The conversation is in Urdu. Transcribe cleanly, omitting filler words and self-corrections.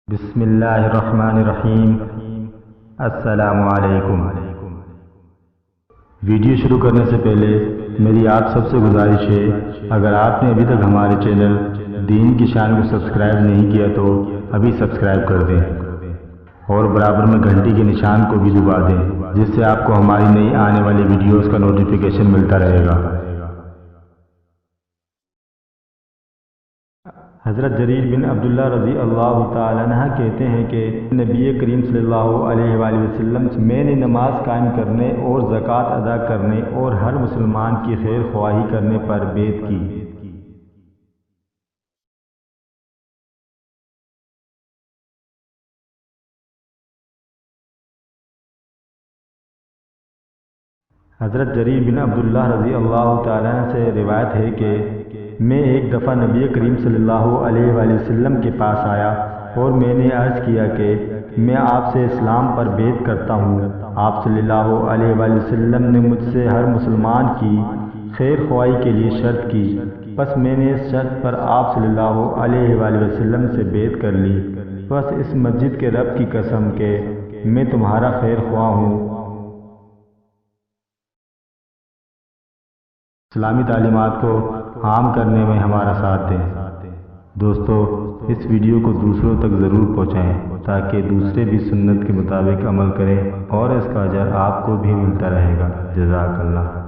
بسم اللہ الرحمن الرحیم۔ السلام علیکم۔ ویڈیو شروع کرنے سے پہلے میری آپ سب سے گزارش ہے، اگر آپ نے ابھی تک ہمارے چینل دین کی شان کو سبسکرائب نہیں کیا تو ابھی سبسکرائب کر دیں اور برابر میں گھنٹی کے نشان کو بھی دبا دیں، جس سے آپ کو ہماری نئی آنے والی ویڈیوز کا نوٹیفیکیشن ملتا رہے گا۔ حضرت جریر بن عبداللہ رضی اللہ تعالیٰ عنہ کہتے ہیں کہ نبی کریم صلی اللہ علیہ وآلہ وسلم سے میں نے نماز قائم کرنے اور زکوٰۃ ادا کرنے اور ہر مسلمان کی خیر خواہی کرنے پر بیعت کی۔ حضرت جریر بن عبداللہ رضی اللہ تعالیٰ عنہ سے روایت ہے کہ میں ایک دفعہ نبی کریم صلی اللہ علیہ وآلہ وسلم کے پاس آیا اور میں نے عرض کیا کہ میں آپ سے اسلام پر بیعت کرتا ہوں۔ آپ صلی اللہ علیہ وآلہ وسلم نے مجھ سے ہر مسلمان کی خیر خواہی کے لیے شرط کی، پس میں نے اس شرط پر آپ صلی اللہ علیہ وآلہ وسلم سے بیعت کر لی۔ بس اس مسجد کے رب کی قسم کہ میں تمہارا خیر خواہ ہوں۔ اسلامی تعلیمات کو عام کرنے میں ہمارا ساتھ دیں۔ دوستو، اس ویڈیو کو دوسروں تک ضرور پہنچائیں تاکہ دوسرے بھی سنت کے مطابق عمل کریں اور اس کا اجر آپ کو بھی ملتا رہے گا۔ جزاک اللہ۔